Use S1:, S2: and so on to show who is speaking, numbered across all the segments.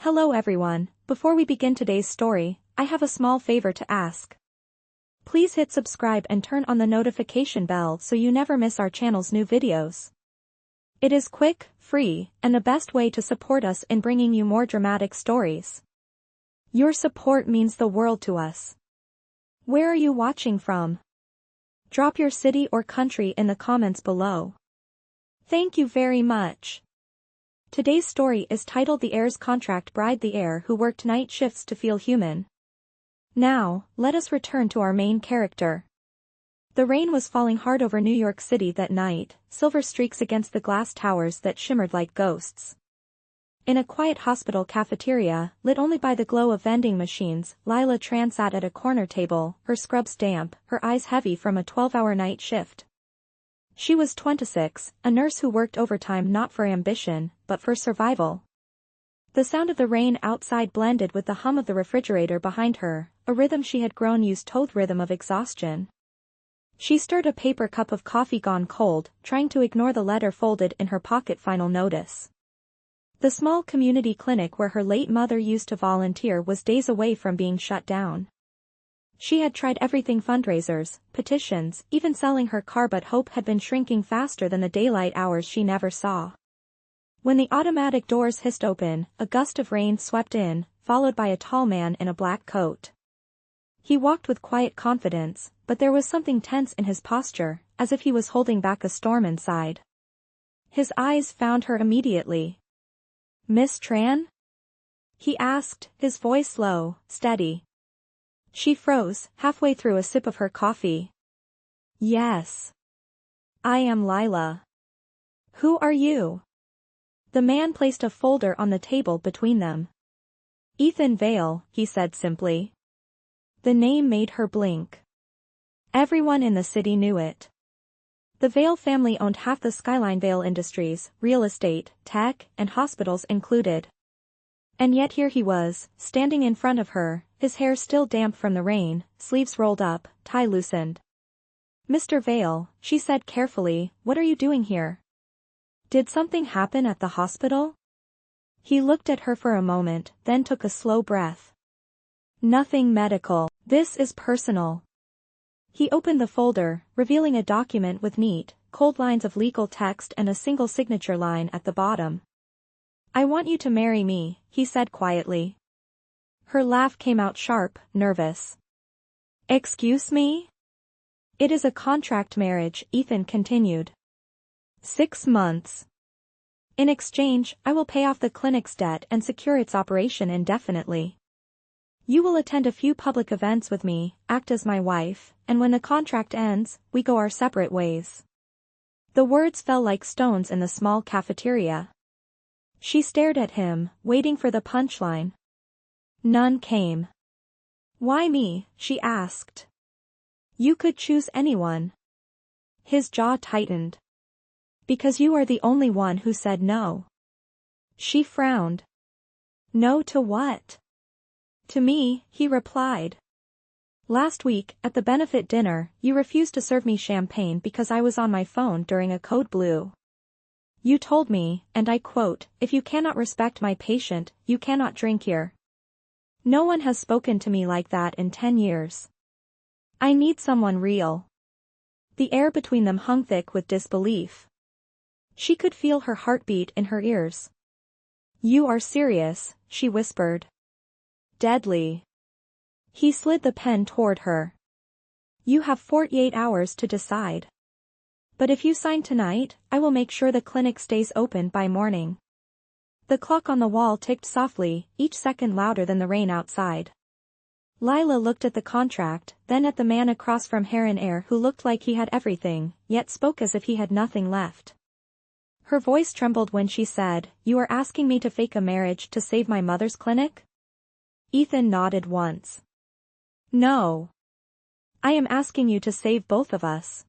S1: Hello everyone, before we begin today's story, I have a small favor to ask. Please hit subscribe and turn on the notification bell so you never miss our channel's new videos. It is quick, free, and the best way to support us in bringing you more dramatic stories. Your support means the world to us. Where are you watching from? Drop your city or country in the comments below. Thank you very much. Today's story is titled The Heir's Contract Bride. The heir who worked night shifts to feel human. Now, let us return to our main character. The rain was falling hard over New York City that night, silver streaks against the glass towers that shimmered like ghosts. In a quiet hospital cafeteria, lit only by the glow of vending machines, Lila Tran sat at a corner table, her scrubs damp, her eyes heavy from a 12-hour night shift. She was 26, a nurse who worked overtime not for ambition, but for survival. The sound of the rain outside blended with the hum of the refrigerator behind her, a rhythm she had grown used to, the rhythm of exhaustion. She stirred a paper cup of coffee gone cold, trying to ignore the letter folded in her pocket. Final notice. The small community clinic where her late mother used to volunteer was days away from being shut down. She had tried everything: fundraisers, petitions, even selling her car, but hope had been shrinking faster than the daylight hours she never saw. When the automatic doors hissed open, a gust of rain swept in, followed by a tall man in a black coat. He walked with quiet confidence, but there was something tense in his posture, as if he was holding back a storm inside. His eyes found her immediately. "Miss Tran?" he asked, his voice low, steady. She froze, halfway through a sip of her coffee. "Yes. I am Lila. Who are you?" The man placed a folder on the table between them. "Ethan Vale," he said simply. The name made her blink. Everyone in the city knew it. The Vale family owned half the skyline. Vale Industries, real estate, tech, and hospitals included. And yet here he was, standing in front of her, his hair still damp from the rain, sleeves rolled up, tie loosened. "Mr. Vale," she said carefully, "what are you doing here? Did something happen at the hospital?" He looked at her for a moment, then took a slow breath. "Nothing medical. This is personal." He opened the folder, revealing a document with neat, cold lines of legal text and a single signature line at the bottom. "I want you to marry me," he said quietly. Her laugh came out sharp, nervous. "Excuse me?" "It is a contract marriage," Ethan continued. 6 months. In exchange, I will pay off the clinic's debt and secure its operation indefinitely. You will attend a few public events with me, act as my wife, and when the contract ends, we go our separate ways. The words fell like stones in the small cafeteria. She stared at him, waiting for the punchline. None came. "Why me?" she asked. "You could choose anyone." His jaw tightened. "Because you are the only one who said no." She frowned. "No to what?" "To me," he replied. "Last week, at the benefit dinner, you refused to serve me champagne because I was on my phone during a code blue. You told me, and I quote, 'If you cannot respect my patient, you cannot drink here.' No one has spoken to me like that in 10 years. I need someone real." The air between them hung thick with disbelief. She could feel her heartbeat in her ears. "You are serious," she whispered. "Deadly." He slid the pen toward her. "You have 48 hours to decide. But if you sign tonight, I will make sure the clinic stays open by morning." The clock on the wall ticked softly, each second louder than the rain outside. Lila looked at the contract, then at the man across from Heir who looked like he had everything, yet spoke as if he had nothing left. Her voice trembled when she said, "You are asking me to fake a marriage to save my mother's clinic?" Ethan nodded once. "No. I am asking you to save both of us."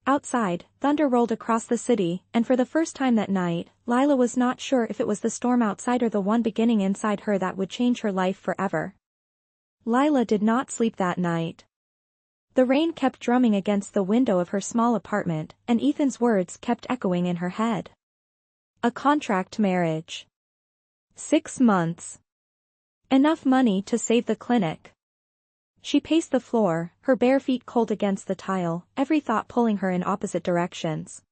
S1: Outside, thunder rolled across the city, and for the first time that night, Lila was not sure if it was the storm outside or the one beginning inside her that would change her life forever. Lila did not sleep that night. The rain kept drumming against the window of her small apartment, and Ethan's words kept echoing in her head. A contract marriage. 6 months. Enough money to save the clinic. She paced the floor, her bare feet cold against the tile, every thought pulling her in opposite directions.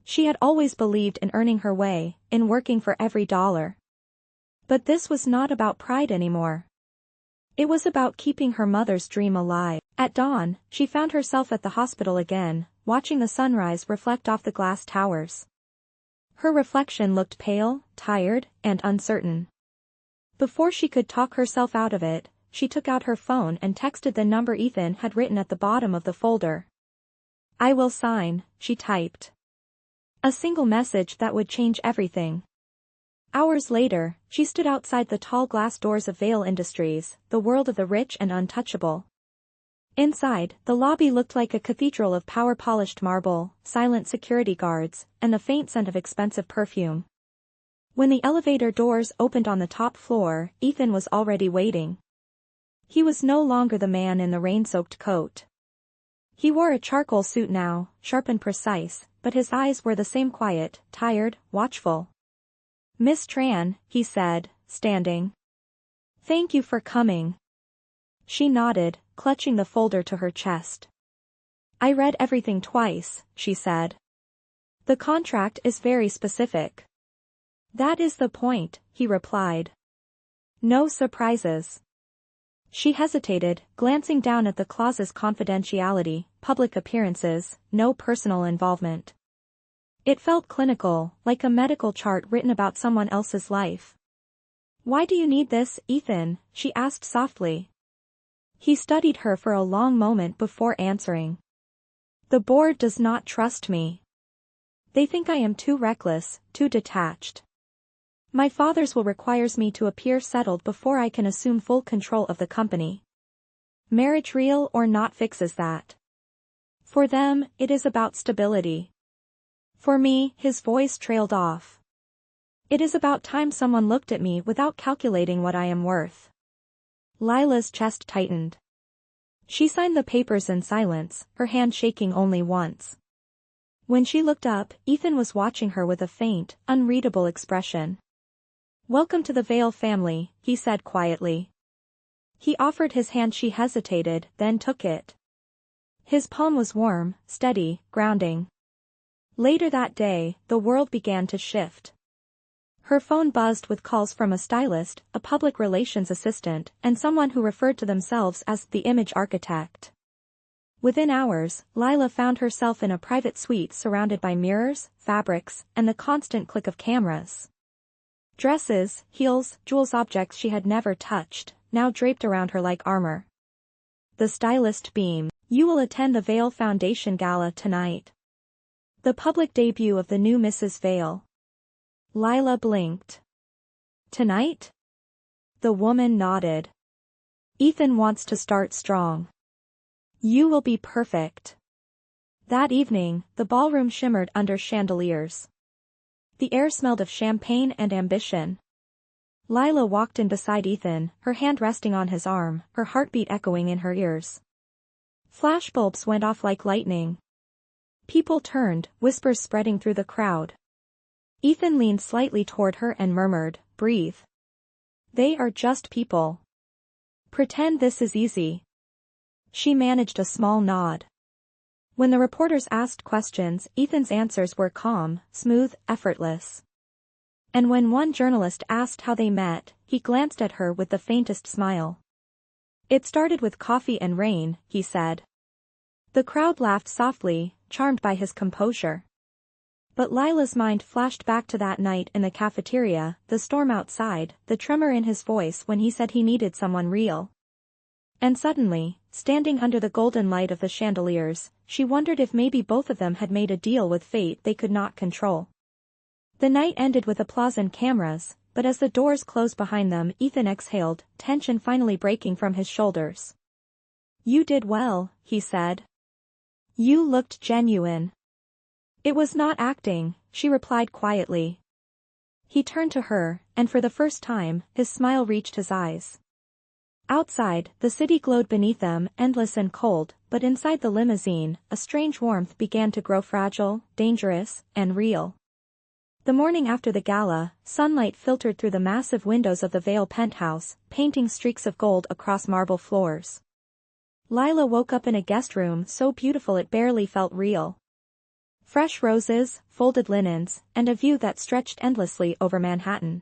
S1: She had always believed in earning her way, in working for every dollar. But this was not about pride anymore. It was about keeping her mother's dream alive. At dawn, she found herself at the hospital again, watching the sunrise reflect off the glass towers. Her reflection looked pale, tired, and uncertain. Before she could talk herself out of it, she took out her phone and texted the number Ethan had written at the bottom of the folder. "I will sign," she typed. A single message that would change everything. Hours later, she stood outside the tall glass doors of Vale Industries, the world of the rich and untouchable. Inside, the lobby looked like a cathedral of power-polished marble, silent security guards, and the faint scent of expensive perfume. When the elevator doors opened on the top floor, Ethan was already waiting. He was no longer the man in the rain-soaked coat. He wore a charcoal suit now, sharp and precise, but his eyes were the same quiet, tired, watchful. "Miss Tran," he said, standing. "Thank you for coming." She nodded, clutching the folder to her chest. "I read everything twice," she said. "The contract is very specific." "That is the point," he replied. "No surprises." She hesitated, glancing down at the clause's confidentiality, public appearances, no personal involvement. It felt clinical, like a medical chart written about someone else's life. "Why do you need this, Ethan?" she asked softly. He studied her for a long moment before answering. "The board does not trust me. They think I am too reckless, too detached. My father's will requires me to appear settled before I can assume full control of the company. Marriage, real or not, fixes that. For them, it is about stability. For me," his voice trailed off, "it is about time someone looked at me without calculating what I am worth." Lila's chest tightened. She signed the papers in silence, her hand shaking only once. When she looked up, Ethan was watching her with a faint, unreadable expression. "Welcome to the Vale family," he said quietly. He offered his hand. She hesitated, then took it. His palm was warm, steady, grounding. Later that day, the world began to shift. Her phone buzzed with calls from a stylist, a public relations assistant, and someone who referred to themselves as the image architect. Within hours, Lila found herself in a private suite surrounded by mirrors, fabrics, and the constant click of cameras. Dresses, heels, jewels, objects she had never touched, now draped around her like armor. The stylist beamed. "You will attend the Vale Foundation Gala tonight. The public debut of the new Mrs. Vale." Lila blinked. "Tonight?" The woman nodded. "Ethan wants to start strong. You will be perfect." That evening, the ballroom shimmered under chandeliers. The air smelled of champagne and ambition. Lila walked in beside Ethan, her hand resting on his arm, her heartbeat echoing in her ears. Flashbulbs went off like lightning. People turned, whispers spreading through the crowd. Ethan leaned slightly toward her and murmured, "Breathe. They are just people. Pretend this is easy." She managed a small nod. When the reporters asked questions, Ethan's answers were calm, smooth, effortless. And when one journalist asked how they met, he glanced at her with the faintest smile. "It started with coffee and rain," he said. The crowd laughed softly, charmed by his composure. But Lila's mind flashed back to that night in the cafeteria, the storm outside, the tremor in his voice when he said he needed someone real. And suddenly, standing under the golden light of the chandeliers, she wondered if maybe both of them had made a deal with fate they could not control. The night ended with applause and cameras, but as the doors closed behind them, Ethan exhaled, tension finally breaking from his shoulders. "You did well," he said. "You looked genuine." "It was not acting," she replied quietly. He turned to her, and for the first time, his smile reached his eyes. Outside, the city glowed beneath them, endless and cold, but inside the limousine, a strange warmth began to grow, fragile, dangerous, and real. The morning after the gala, sunlight filtered through the massive windows of the Vale penthouse, painting streaks of gold across marble floors. Lila woke up in a guest room so beautiful it barely felt real. Fresh roses, folded linens, and a view that stretched endlessly over Manhattan.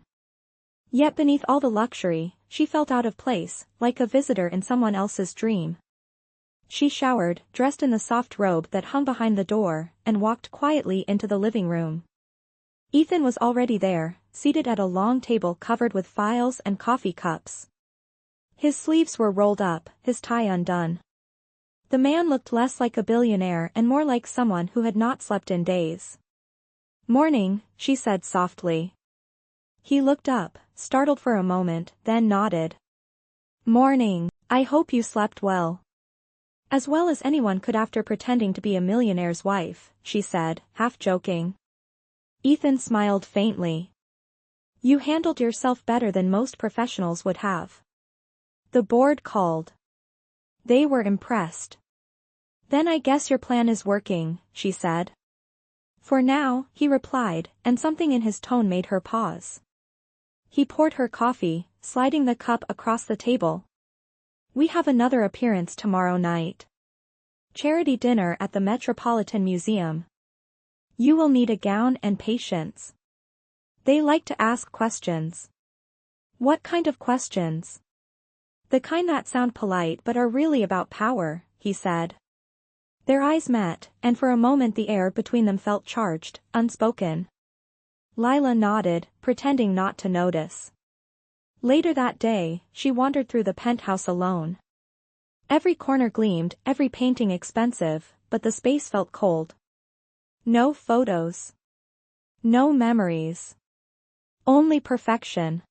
S1: Yet beneath all the luxury, she felt out of place, like a visitor in someone else's dream. She showered, dressed in the soft robe that hung behind the door, and walked quietly into the living room. Ethan was already there, seated at a long table covered with files and coffee cups. His sleeves were rolled up, his tie undone. The man looked less like a billionaire and more like someone who had not slept in days. "Morning," she said softly. He looked up, startled for a moment, then nodded. "Morning. I hope you slept well." "As well as anyone could after pretending to be a millionaire's wife," she said, half joking. Ethan smiled faintly. "You handled yourself better than most professionals would have." The board called. They were impressed. "Then I guess your plan is working," she said. "For now," he replied, and something in his tone made her pause. He poured her coffee, sliding the cup across the table. "We have another appearance tomorrow night. Charity dinner at the Metropolitan Museum. You will need a gown and patience. They like to ask questions." "What kind of questions?" "The kind that sound polite but are really about power," he said. Their eyes met, and for a moment the air between them felt charged, unspoken. Lila nodded, pretending not to notice. Later that day, she wandered through the penthouse alone. Every corner gleamed, every painting expensive, but the space felt cold. No photos. No memories. Only perfection.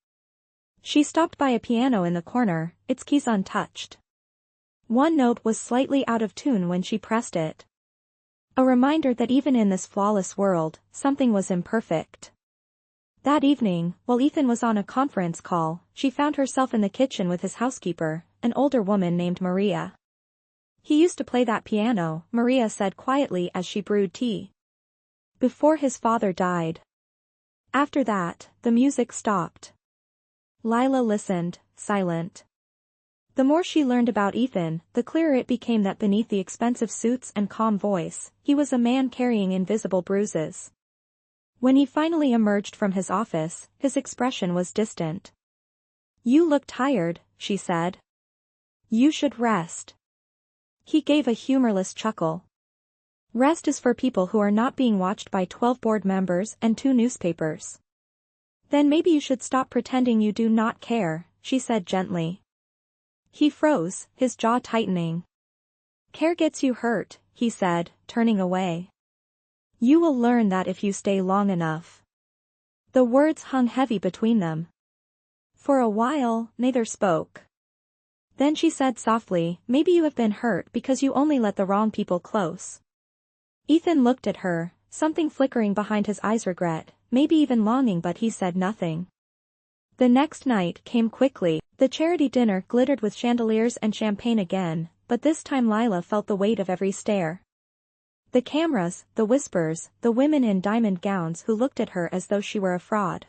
S1: She stopped by a piano in the corner, its keys untouched. One note was slightly out of tune when she pressed it. A reminder that even in this flawless world, something was imperfect. That evening, while Ethan was on a conference call, she found herself in the kitchen with his housekeeper, an older woman named Maria. "He used to play that piano," Maria said quietly as she brewed tea. "Before his father died. After that, the music stopped." Lila listened, silent. The more she learned about Ethan, the clearer it became that beneath the expensive suits and calm voice, he was a man carrying invisible bruises. When he finally emerged from his office, his expression was distant. "You look tired," she said. "You should rest." He gave a humorless chuckle. "Rest is for people who are not being watched by 12 board members and 2 newspapers." "Then maybe you should stop pretending you do not care," she said gently. He froze, his jaw tightening. "Care gets you hurt," he said, turning away. "You will learn that if you stay long enough." The words hung heavy between them. For a while, neither spoke. Then she said softly, "Maybe you have been hurt because you only let the wrong people close." Ethan looked at her, something flickering behind his eyes, regret, maybe even longing, but he said nothing. The next night came quickly. The charity dinner glittered with chandeliers and champagne again, but this time Lila felt the weight of every stare. The cameras, the whispers, the women in diamond gowns who looked at her as though she were a fraud.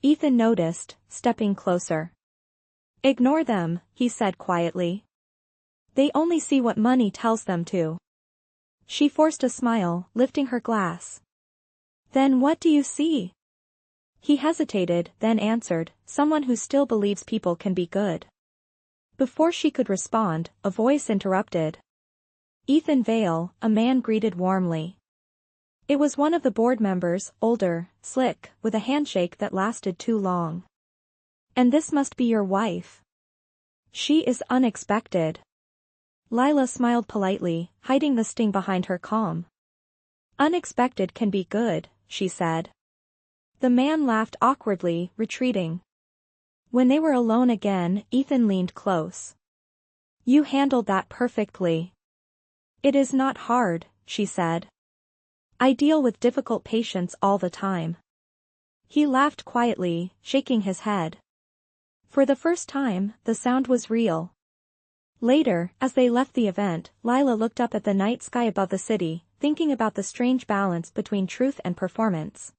S1: Ethan noticed, stepping closer. "Ignore them," he said quietly. "They only see what money tells them to." She forced a smile, lifting her glass. "Then what do you see?" He hesitated, then answered, "Someone who still believes people can be good." Before she could respond, a voice interrupted. "Ethan Vale," a man greeted warmly. It was one of the board members, older, slick, with a handshake that lasted too long. "And this must be your wife." "She is unexpected." Lila smiled politely, hiding the sting behind her calm. "Unexpected can be good," she said. The man laughed awkwardly, retreating. When they were alone again, Ethan leaned close. "You handled that perfectly." "It is not hard," she said. "I deal with difficult patients all the time." He laughed quietly, shaking his head. For the first time, the sound was real. Later, as they left the event, Lila looked up at the night sky above the city, thinking about the strange balance between truth and performance.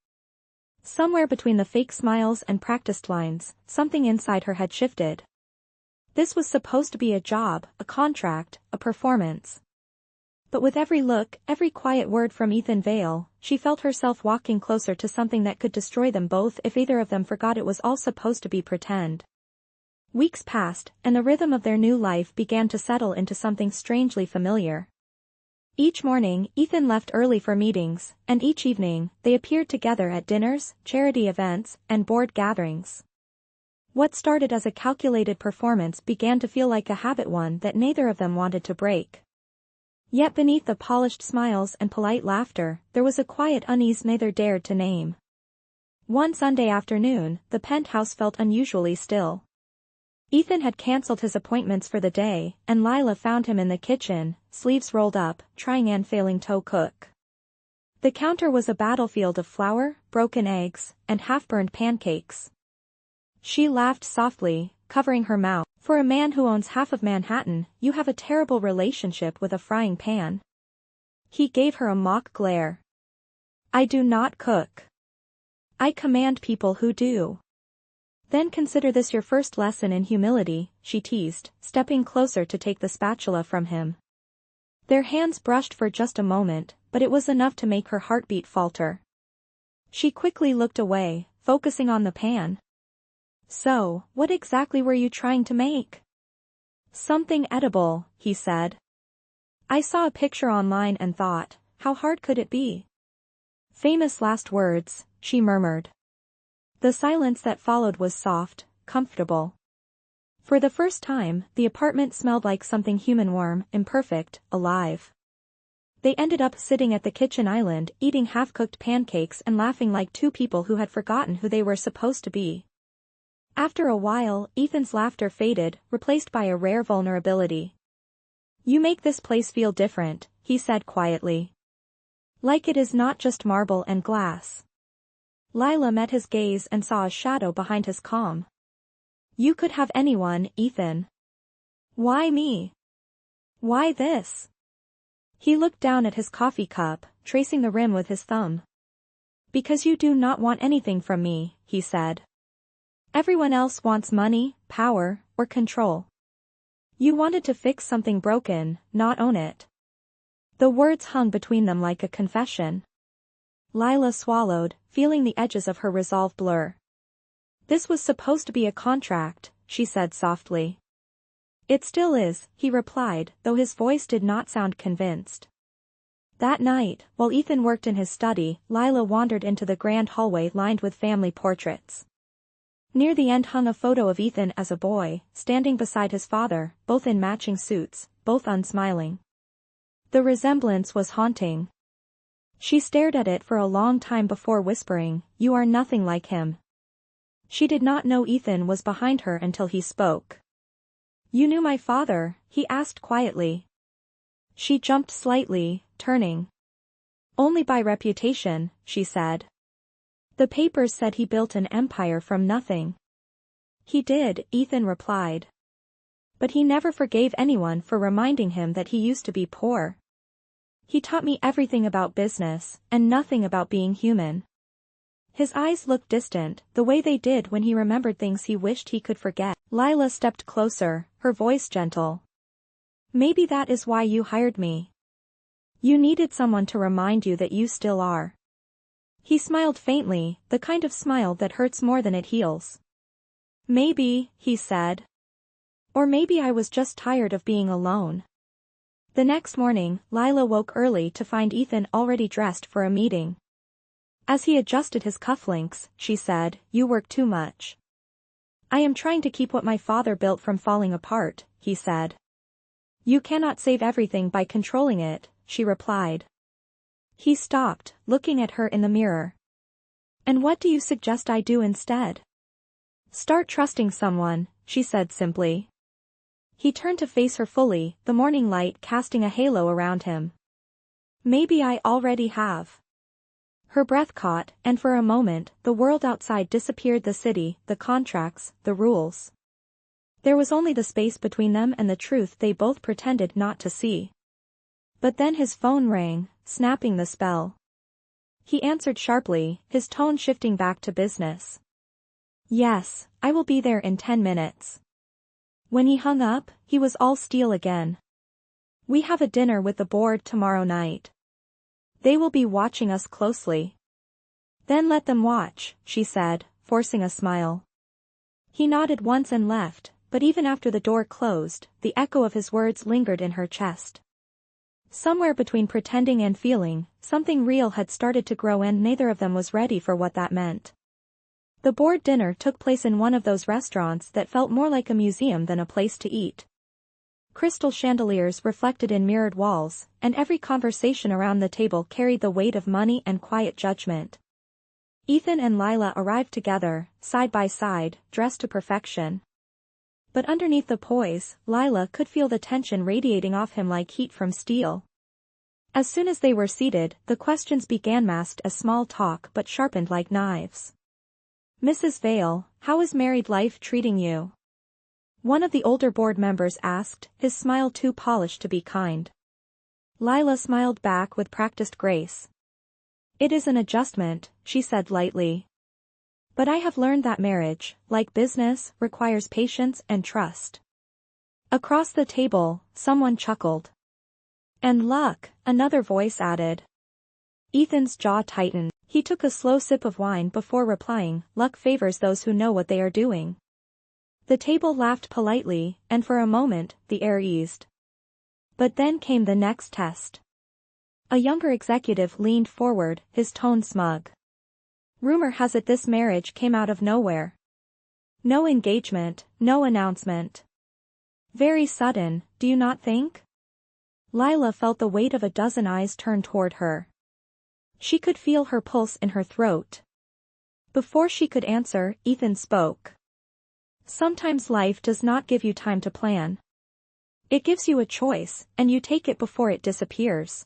S1: Somewhere between the fake smiles and practiced lines, something inside her had shifted. This was supposed to be a job, a contract, a performance. But with every look, every quiet word from Ethan Vale, she felt herself walking closer to something that could destroy them both if either of them forgot it was all supposed to be pretend. Weeks passed, and the rhythm of their new life began to settle into something strangely familiar. Each morning, Ethan left early for meetings, and each evening, they appeared together at dinners, charity events, and board gatherings. What started as a calculated performance began to feel like a habit, one that neither of them wanted to break. Yet beneath the polished smiles and polite laughter, there was a quiet unease neither dared to name. One Sunday afternoon, the penthouse felt unusually still. Ethan had cancelled his appointments for the day, and Lila found him in the kitchen, sleeves rolled up, trying and failing to cook. The counter was a battlefield of flour, broken eggs, and half-burned pancakes. She laughed softly, covering her mouth. For a man who owns half of Manhattan, you have a terrible relationship with a frying pan. He gave her a mock glare. I do not cook. I command people who do. Then consider this your first lesson in humility, she teased, stepping closer to take the spatula from him. Their hands brushed for just a moment, but it was enough to make her heartbeat falter. She quickly looked away, focusing on the pan. So, what exactly were you trying to make? Something edible, he said. I saw a picture online and thought, how hard could it be? Famous last words, she murmured. The silence that followed was soft, comfortable. For the first time, the apartment smelled like something human, warm, imperfect, alive. They ended up sitting at the kitchen island, eating half-cooked pancakes and laughing like two people who had forgotten who they were supposed to be. After a while, Ethan's laughter faded, replaced by a rare vulnerability. You make this place feel different, he said quietly. Like it is not just marble and glass. Lila met his gaze and saw a shadow behind his calm. You could have anyone, Ethan. Why me? Why this? He looked down at his coffee cup, tracing the rim with his thumb. Because you do not want anything from me, he said. Everyone else wants money, power, or control. You wanted to fix something broken, not own it. The words hung between them like a confession. Lila swallowed, feeling the edges of her resolve blur. This was supposed to be a contract, she said softly. It still is, he replied, though his voice did not sound convinced. That night, while Ethan worked in his study, Lila wandered into the grand hallway lined with family portraits. Near the end hung a photo of Ethan as a boy, standing beside his father, both in matching suits, both unsmiling. The resemblance was haunting. She stared at it for a long time before whispering, "You are nothing like him." She did not know Ethan was behind her until he spoke. "You knew my father?" he asked quietly. She jumped slightly, turning. "Only by reputation," she said. "The papers said he built an empire from nothing." "He did," Ethan replied. "But he never forgave anyone for reminding him that he used to be poor. He taught me everything about business, and nothing about being human." His eyes looked distant, the way they did when he remembered things he wished he could forget. Lila stepped closer, her voice gentle. "Maybe that is why you hired me. You needed someone to remind you that you still are." He smiled faintly, the kind of smile that hurts more than it heals. "Maybe," he said. "Or maybe I was just tired of being alone." The next morning, Lila woke early to find Ethan already dressed for a meeting. As he adjusted his cufflinks, she said, "You work too much." "I am trying to keep what my father built from falling apart," he said. "You cannot save everything by controlling it," she replied. He stopped, looking at her in the mirror. "And what do you suggest I do instead?" "Start trusting someone," she said simply. He turned to face her fully, the morning light casting a halo around him. "Maybe I already have." Her breath caught, and for a moment, the world outside disappeared, the city, the contracts, the rules. There was only the space between them and the truth they both pretended not to see. But then his phone rang, snapping the spell. he answered sharply, his tone shifting back to business. Yes, I will be there in 10 minutes. When he hung up, he was all steel again. We have a dinner with the board tomorrow night. They will be watching us closely. Then let them watch, she said, forcing a smile. He nodded once and left, but even after the door closed, the echo of his words lingered in her chest. Somewhere between pretending and feeling, something real had started to grow and neither of them was ready for what that meant. The board dinner took place in one of those restaurants that felt more like a museum than a place to eat. Crystal chandeliers reflected in mirrored walls, and every conversation around the table carried the weight of money and quiet judgment. Ethan and Lila arrived together, side by side, dressed to perfection. But underneath the poise, Lila could feel the tension radiating off him like heat from steel. As soon as they were seated, the questions began, masked as small talk but sharpened like knives. Mrs. Vale, how is married life treating you? One of the older board members asked, his smile too polished to be kind. Lila smiled back with practiced grace. It is an adjustment, she said lightly. But I have learned that marriage, like business, requires patience and trust. Across the table, someone chuckled. And luck, another voice added. Ethan's jaw tightened. He took a slow sip of wine before replying, luck favors those who know what they are doing. The table laughed politely, and for a moment, the air eased. But then came the next test. A younger executive leaned forward, his tone smug. Rumor has it this marriage came out of nowhere. No engagement, no announcement. Very sudden, do you not think? Lila felt the weight of a dozen eyes turn toward her. She could feel her pulse in her throat. Before she could answer, Ethan spoke. Sometimes life does not give you time to plan. It gives you a choice, and you take it before it disappears.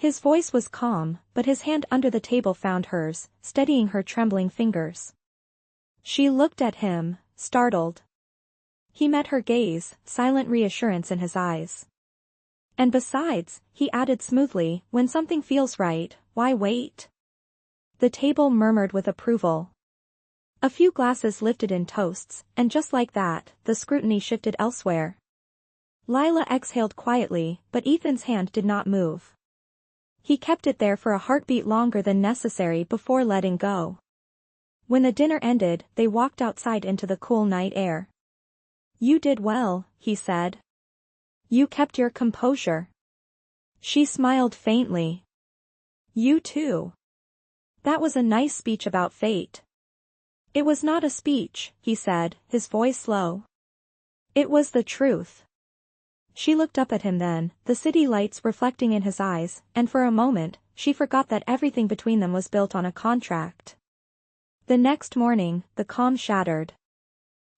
S1: His voice was calm, but his hand under the table found hers, steadying her trembling fingers. She looked at him, startled. He met her gaze, silent reassurance in his eyes. And besides, he added smoothly, when something feels right, why wait? The table murmured with approval. A few glasses lifted in toasts, and just like that, the scrutiny shifted elsewhere. Lila exhaled quietly, but Ethan's hand did not move. He kept it there for a heartbeat longer than necessary before letting go. When the dinner ended, they walked outside into the cool night air. You did well, he said. You kept your composure. She smiled faintly. You too. That was a nice speech about fate. It was not a speech, he said, his voice low. It was the truth. She looked up at him then, the city lights reflecting in his eyes, and for a moment, she forgot that everything between them was built on a contract. The next morning, the calm shattered.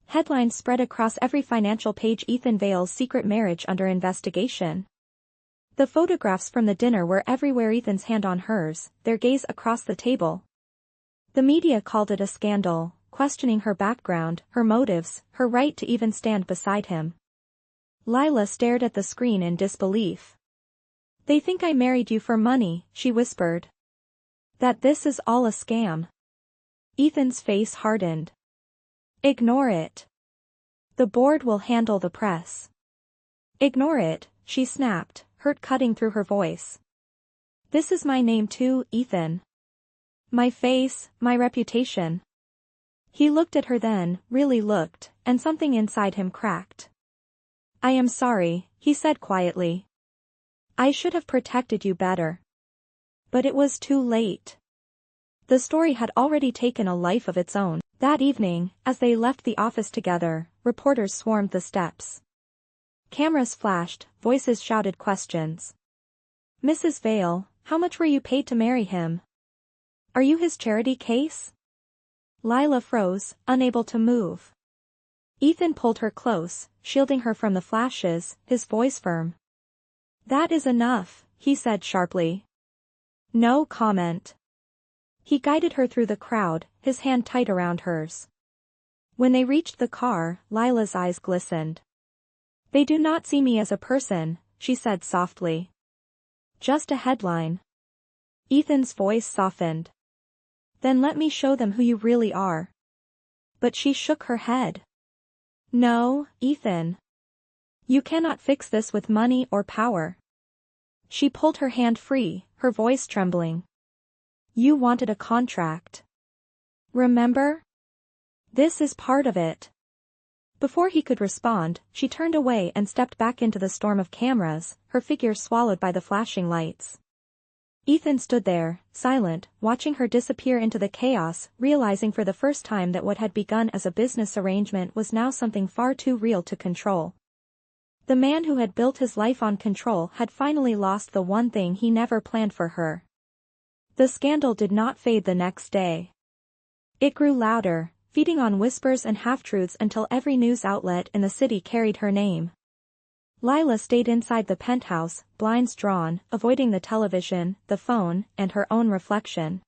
S1: Headlines spread across every financial page: Ethan Vale's secret marriage under investigation. The photographs from the dinner were everywhere, Ethan's hand on hers, their gaze across the table. The media called it a scandal, questioning her background, her motives, her right to even stand beside him. Lila stared at the screen in disbelief. They think I married you for money, she whispered. That this is all a scam. Ethan's face hardened. Ignore it. The board will handle the press. Ignore it, she snapped, hurt cutting through her voice. This is my name too, Ethan. My face, my reputation. He looked at her then, really looked, and something inside him cracked. I am sorry, he said quietly. I should have protected you better. But it was too late. The story had already taken a life of its own. That evening, as they left the office together, reporters swarmed the steps. Cameras flashed, voices shouted questions. Mrs. Vale, how much were you paid to marry him? Are you his charity case? Lila froze, unable to move. Ethan pulled her close, shielding her from the flashes, his voice firm. That is enough, he said sharply. No comment. He guided her through the crowd, his hand tight around hers. When they reached the car, Lila's eyes glistened. They do not see me as a person, she said softly. Just a headline. Ethan's voice softened. Then let me show them who you really are. But she shook her head. No, Ethan. You cannot fix this with money or power. She pulled her hand free, her voice trembling. You wanted a contract. Remember? This is part of it. Before he could respond, she turned away and stepped back into the storm of cameras, her figure swallowed by the flashing lights. Ethan stood there, silent, watching her disappear into the chaos, realizing for the first time that what had begun as a business arrangement was now something far too real to control. The man who had built his life on control had finally lost the one thing he never planned for her. The scandal did not fade the next day. It grew louder, feeding on whispers and half-truths until every news outlet in the city carried her name. Lila stayed inside the penthouse, blinds drawn, avoiding the television, the phone, and her own reflection.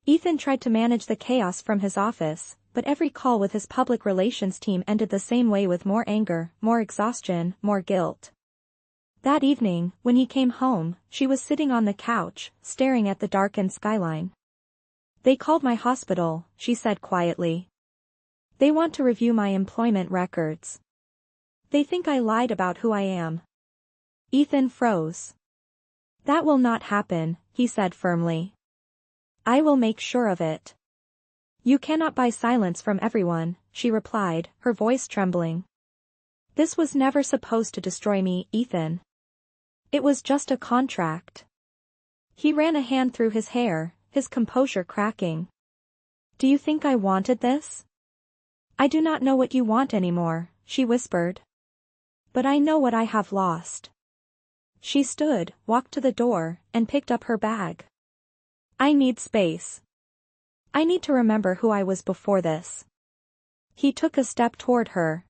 S1: Ethan tried to manage the chaos from his office, but every call with his public relations team ended the same way, with more anger, more exhaustion, more guilt. That evening, when he came home, she was sitting on the couch, staring at the darkened skyline. They called my hospital, she said quietly. They want to review my employment records. They think I lied about who I am. Ethan froze. That will not happen, he said firmly. I will make sure of it. You cannot buy silence from everyone, she replied, her voice trembling. This was never supposed to destroy me, Ethan. It was just a contract. He ran a hand through his hair, his composure cracking. Do you think I wanted this? I do not know what you want anymore, she whispered. But I know what I have lost. She stood, walked to the door, and picked up her bag. I need space. I need to remember who I was before this. He took a step toward her.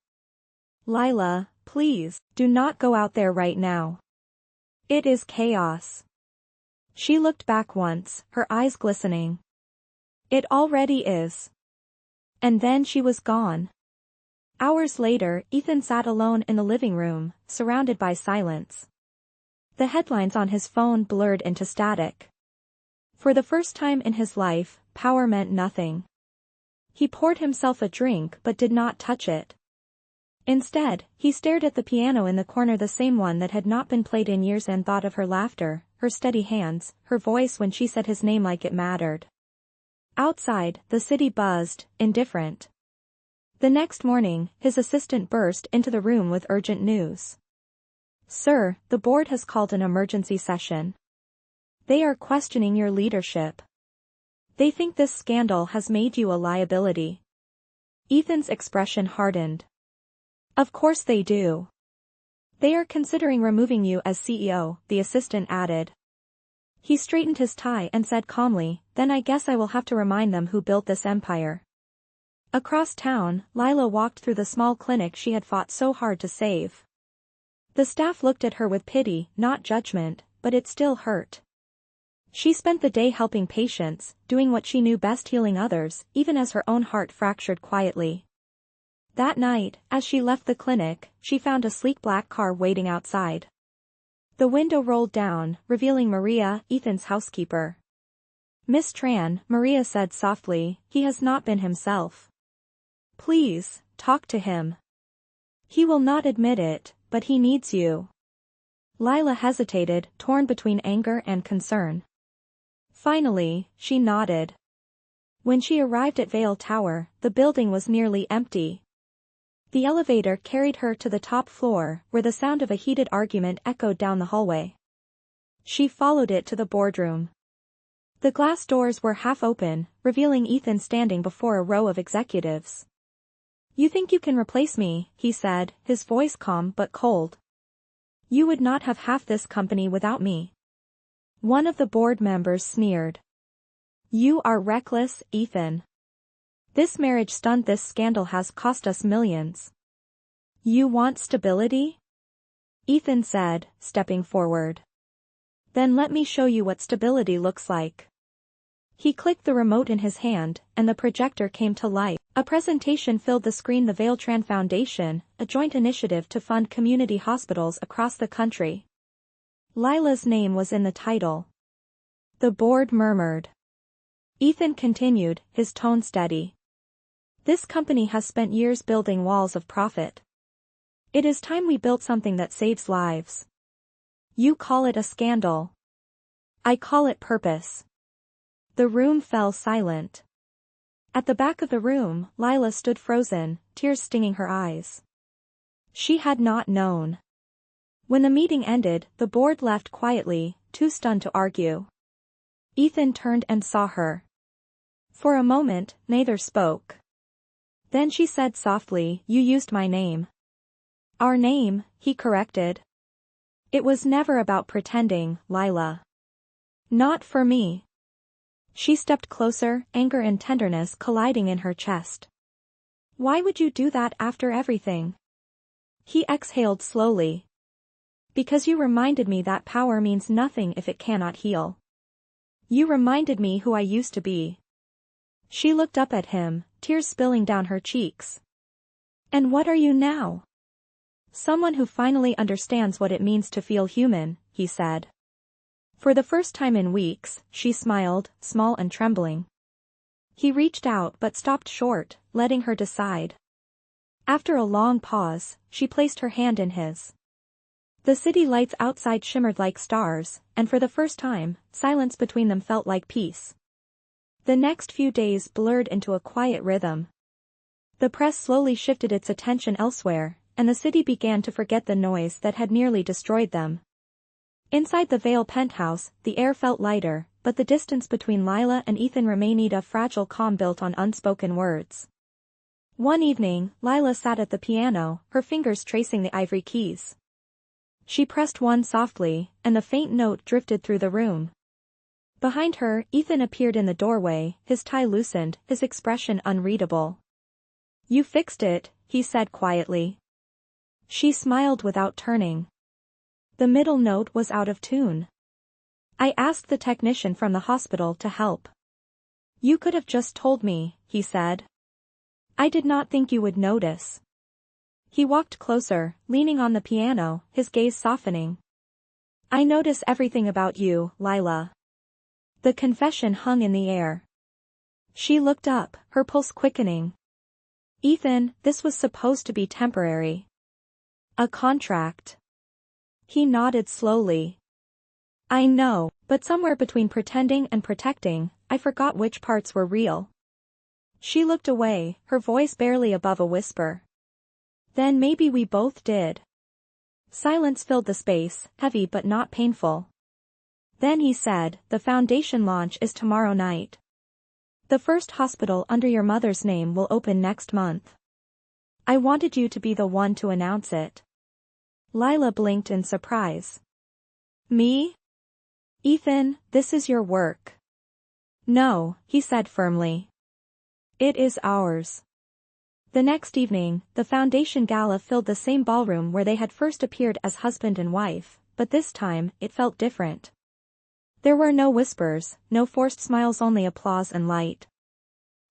S1: Lila, please, do not go out there right now. It is chaos. She looked back once, her eyes glistening. It already is. And then she was gone. Hours later, Ethan sat alone in the living room, surrounded by silence. The headlines on his phone blurred into static. For the first time in his life, power meant nothing. He poured himself a drink but did not touch it. Instead, he stared at the piano in the corner, the same one that had not been played in years, and thought of her laughter, her steady hands, her voice when she said his name like it mattered. Outside, the city buzzed, indifferent. The next morning, his assistant burst into the room with urgent news. Sir, the board has called an emergency session. They are questioning your leadership. They think this scandal has made you a liability. Ethan's expression hardened. Of course they do. They are considering removing you as CEO, the assistant added. He straightened his tie and said calmly, then I guess I will have to remind them who built this empire. Across town, Lila walked through the small clinic she had fought so hard to save. The staff looked at her with pity, not judgment, but it still hurt. She spent the day helping patients, doing what she knew best, healing others, even as her own heart fractured quietly. That night, as she left the clinic, she found a sleek black car waiting outside. The window rolled down, revealing Maria, Ethan's housekeeper. Miss Tran, Maria said softly, he has not been himself. Please, talk to him. He will not admit it, but he needs you. Lila hesitated, torn between anger and concern. Finally, she nodded. When she arrived at Vale Tower, the building was nearly empty. The elevator carried her to the top floor, where the sound of a heated argument echoed down the hallway. She followed it to the boardroom. The glass doors were half open, revealing Ethan standing before a row of executives. You think you can replace me, he said, his voice calm but cold. You would not have half this company without me. One of the board members sneered. You are reckless, Ethan. This marriage stunt, this scandal has cost us millions. You want stability? Ethan said, stepping forward. Then let me show you what stability looks like. He clicked the remote in his hand, and the projector came to life. A presentation filled the screen. The Lila Tran Foundation, a joint initiative to fund community hospitals across the country. Lila's name was in the title. The board murmured. Ethan continued, his tone steady. This company has spent years building walls of profit. It is time we built something that saves lives. You call it a scandal. I call it purpose. The room fell silent. At the back of the room, Lila stood frozen, tears stinging her eyes. She had not known. When the meeting ended, the board left quietly, too stunned to argue. Ethan turned and saw her. For a moment, neither spoke. Then she said softly, "You used my name." "Our name," he corrected. "It was never about pretending, Lila. Not for me." She stepped closer, anger and tenderness colliding in her chest. "Why would you do that after everything?" He exhaled slowly. "Because you reminded me that power means nothing if it cannot heal. You reminded me who I used to be." She looked up at him, tears spilling down her cheeks. "And what are you now?" "Someone who finally understands what it means to feel human," he said. For the first time in weeks, she smiled, small and trembling. He reached out but stopped short, letting her decide. After a long pause, she placed her hand in his. The city lights outside shimmered like stars, and for the first time, silence between them felt like peace. The next few days blurred into a quiet rhythm. The press slowly shifted its attention elsewhere, and the city began to forget the noise that had nearly destroyed them. Inside the Vale penthouse, the air felt lighter, but the distance between Lila and Ethan remained a fragile calm built on unspoken words. One evening, Lila sat at the piano, her fingers tracing the ivory keys. She pressed one softly, and the faint note drifted through the room. Behind her, Ethan appeared in the doorway, his tie loosened, his expression unreadable. "You fixed it," he said quietly. She smiled without turning. The middle note was out of tune. "I asked the technician from the hospital to help." "You could have just told me," he said. "I did not think you would notice." He walked closer, leaning on the piano, his gaze softening. "I notice everything about you, Lila." The confession hung in the air. She looked up, her pulse quickening. "Ethan, this was supposed to be temporary. A contract." He nodded slowly. "I know, but somewhere between pretending and protecting, I forgot which parts were real." She looked away, her voice barely above a whisper. "Then maybe we both did." Silence filled the space, heavy but not painful. Then he said, "The foundation launch is tomorrow night. The first hospital under your mother's name will open next month. I wanted you to be the one to announce it." Lila blinked in surprise. "Me? Ethan, this is your work." "No," he said firmly. "It is ours." The next evening, the foundation gala filled the same ballroom where they had first appeared as husband and wife, but this time, it felt different. There were no whispers, no forced smiles, only applause and light.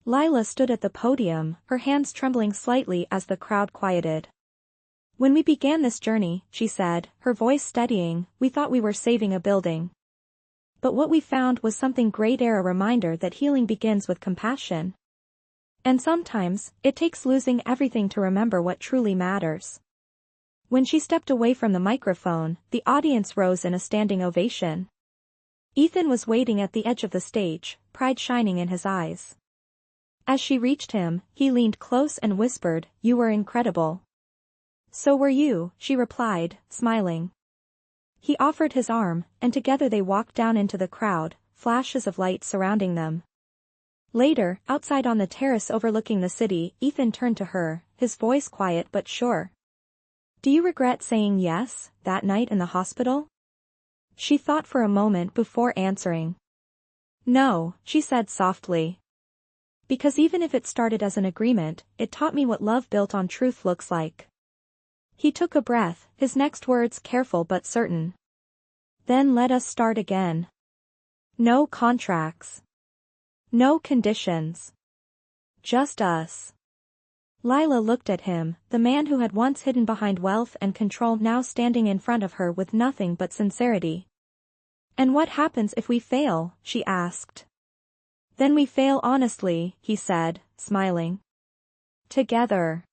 S1: Lila stood at the podium, her hands trembling slightly as the crowd quieted. "When we began this journey," she said, her voice steadying, "we thought we were saving a building. But what we found was something greater, a reminder that healing begins with compassion. And sometimes, it takes losing everything to remember what truly matters." When she stepped away from the microphone, the audience rose in a standing ovation. Ethan was waiting at the edge of the stage, pride shining in his eyes. As she reached him, he leaned close and whispered, "You were incredible." "So were you," she replied, smiling. He offered his arm, and together they walked down into the crowd, flashes of light surrounding them. Later, outside on the terrace overlooking the city, Ethan turned to her, his voice quiet but sure. "Do you regret saying yes, that night in the hospital?" She thought for a moment before answering. "No," she said softly. "Because even if it started as an agreement, it taught me what love built on truth looks like." He took a breath, his next words careful but certain. "Then let us start again. No contracts. No conditions. Just us." Lila looked at him, the man who had once hidden behind wealth and control now standing in front of her with nothing but sincerity. And what happens if we fail? She asked. Then we fail honestly, he said, smiling. Together.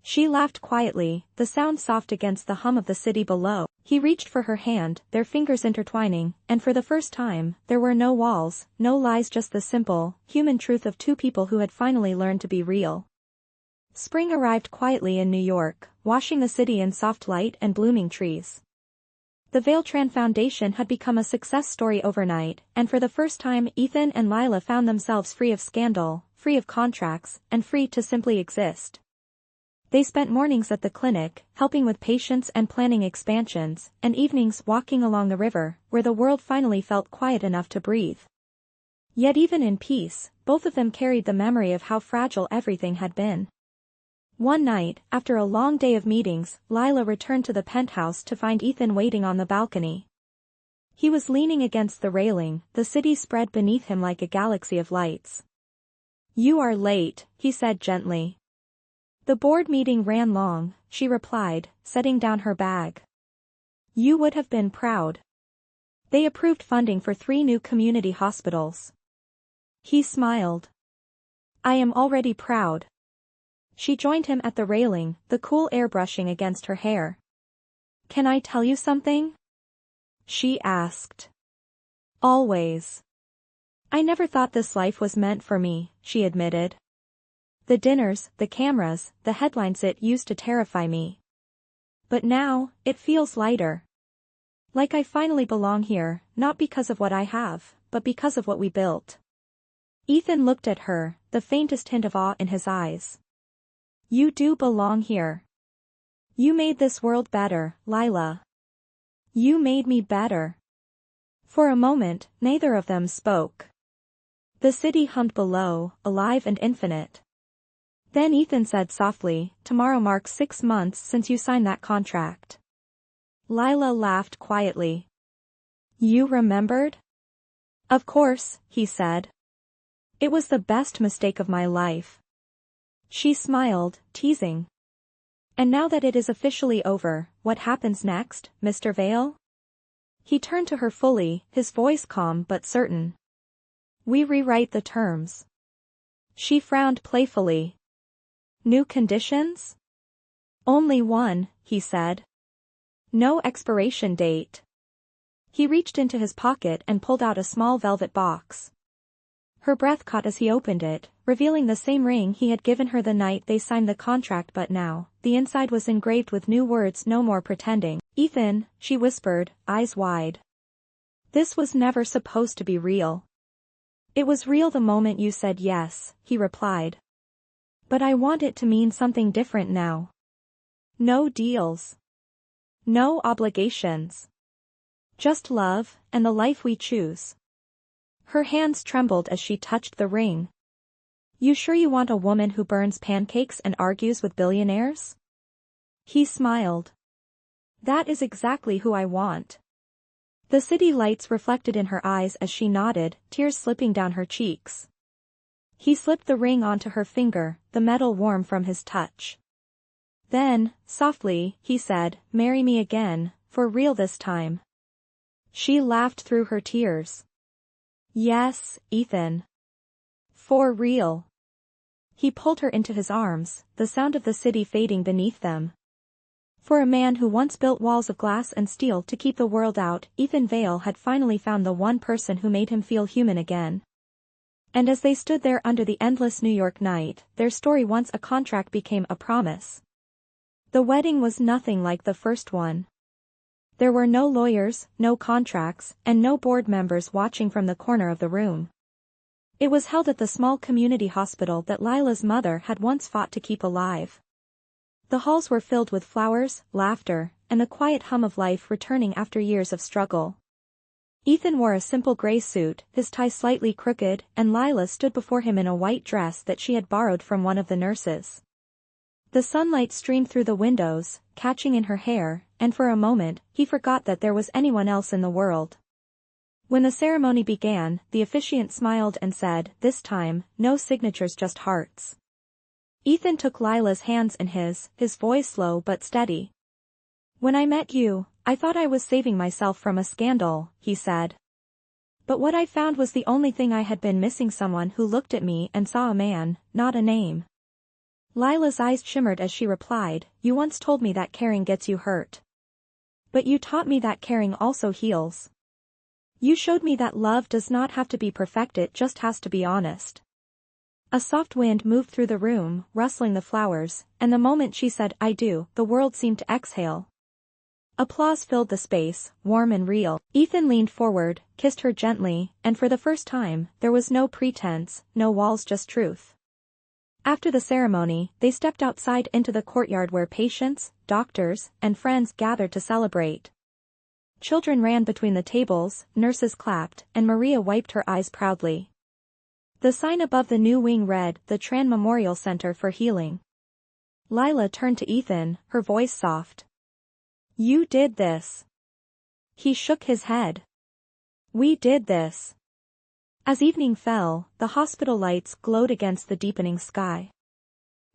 S1: She laughed quietly, the sound soft against the hum of the city below. He reached for her hand, their fingers intertwining, and for the first time, there were no walls, no lies, just the simple, human truth of two people who had finally learned to be real. Spring arrived quietly in New York, washing the city in soft light and blooming trees. The Vale Tran Foundation had become a success story overnight, and for the first time Ethan and Lila found themselves free of scandal, free of contracts, and free to simply exist. They spent mornings at the clinic, helping with patients and planning expansions, and evenings walking along the river, where the world finally felt quiet enough to breathe. Yet even in peace, both of them carried the memory of how fragile everything had been. One night, after a long day of meetings, Lila returned to the penthouse to find Ethan waiting on the balcony. He was leaning against the railing, the city spread beneath him like a galaxy of lights. "You are late," he said gently. "The board meeting ran long," she replied, setting down her bag. "You would have been proud. They approved funding for 3 new community hospitals." He smiled. "I am already proud." She joined him at the railing, the cool air brushing against her hair. "Can I tell you something?" she asked. "Always." "I never thought this life was meant for me," she admitted. "The dinners, the cameras, the headlines, it used to terrify me. But now, it feels lighter. Like I finally belong here, not because of what I have, but because of what we built." Ethan looked at her, the faintest hint of awe in his eyes. "You do belong here. You made this world better, Lila. You made me better." For a moment, neither of them spoke. The city hummed below, alive and infinite. Then Ethan said softly, "Tomorrow marks 6 months since you signed that contract." Lila laughed quietly. "You remembered?" "Of course," he said. "It was the best mistake of my life." She smiled, teasing. "And now that it is officially over, what happens next, Mr. Vale?" He turned to her fully, his voice calm but certain. "We rewrite the terms." She frowned playfully. "New conditions?" "Only one," he said. "No expiration date." He reached into his pocket and pulled out a small velvet box. Her breath caught as he opened it, revealing the same ring he had given her the night they signed the contract, but now, the inside was engraved with new words. "No more pretending." "Ethan," she whispered, eyes wide. "This was never supposed to be real." "It was real the moment you said yes," he replied. "But I want it to mean something different now. No deals. No obligations. Just love, and the life we choose." Her hands trembled as she touched the ring. "You sure you want a woman who burns pancakes and argues with billionaires?" He smiled. "That is exactly who I want." The city lights reflected in her eyes as she nodded, tears slipping down her cheeks. He slipped the ring onto her finger, the metal warm from his touch. Then, softly, he said, "Marry me again, for real this time." She laughed through her tears. "Yes, Ethan. For real." He pulled her into his arms, the sound of the city fading beneath them. For a man who once built walls of glass and steel to keep the world out, Ethan Vale had finally found the one person who made him feel human again. And as they stood there under the endless New York night, their story, once a contract, became a promise. The wedding was nothing like the first one. There were no lawyers, no contracts, and no board members watching from the corner of the room. It was held at the small community hospital that Lila's mother had once fought to keep alive. The halls were filled with flowers, laughter, and the quiet hum of life returning after years of struggle. Ethan wore a simple gray suit, his tie slightly crooked, and Lila stood before him in a white dress that she had borrowed from one of the nurses. The sunlight streamed through the windows, catching in her hair, and for a moment, he forgot that there was anyone else in the world. When the ceremony began, the officiant smiled and said, "This time, no signatures, just hearts." Ethan took Lila's hands in his voice slow but steady. When I met you, I thought I was saving myself from a scandal, he said. But what I found was the only thing I had been missing, someone who looked at me and saw a man, not a name. Lila's eyes shimmered as she replied, you once told me that caring gets you hurt. But you taught me that caring also heals. You showed me that love does not have to be perfect, it just has to be honest. A soft wind moved through the room, rustling the flowers, and the moment she said I do, the world seemed to exhale. Applause filled the space, warm and real. Ethan leaned forward, kissed her gently, and for the first time, there was no pretense, no walls, just truth. After the ceremony, they stepped outside into the courtyard where patients, doctors, and friends gathered to celebrate. Children ran between the tables, nurses clapped, and Maria wiped her eyes proudly. The sign above the new wing read, the Tran Memorial Center for Healing. Lila turned to Ethan, her voice soft. You did this. He shook his head. We did this. As evening fell, the hospital lights glowed against the deepening sky.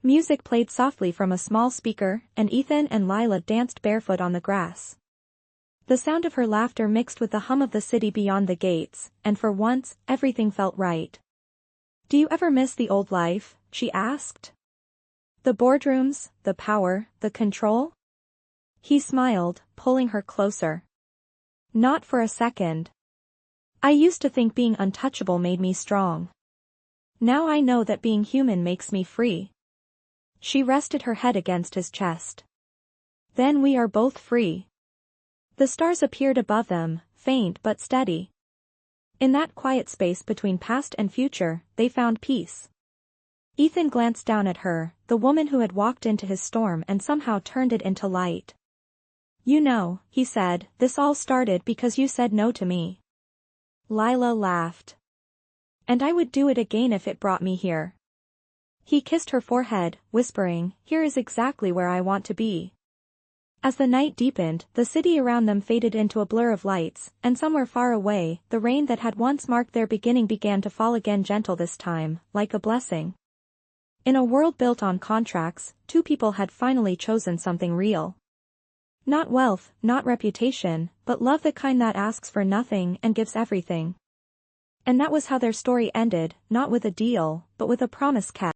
S1: Music played softly from a small speaker, and Ethan and Lila danced barefoot on the grass. The sound of her laughter mixed with the hum of the city beyond the gates, and for once, everything felt right. Do you ever miss the old life? She asked. The boardrooms, the power, the control? He smiled, pulling her closer. Not for a second. I used to think being untouchable made me strong. Now I know that being human makes me free. She rested her head against his chest. Then we are both free. The stars appeared above them, faint but steady. In that quiet space between past and future, they found peace. Ethan glanced down at her, the woman who had walked into his storm and somehow turned it into light. You know, he said, this all started because you said no to me. Lila laughed. And I would do it again if it brought me here. He kissed her forehead, whispering, here is exactly where I want to be. As the night deepened, the city around them faded into a blur of lights, and somewhere far away, the rain that had once marked their beginning began to fall again, gentle this time, like a blessing. In a world built on contracts, two people had finally chosen something real. Not wealth, not reputation, but love, the kind that asks for nothing and gives everything. And that was how their story ended, not with a deal, but with a promise kept.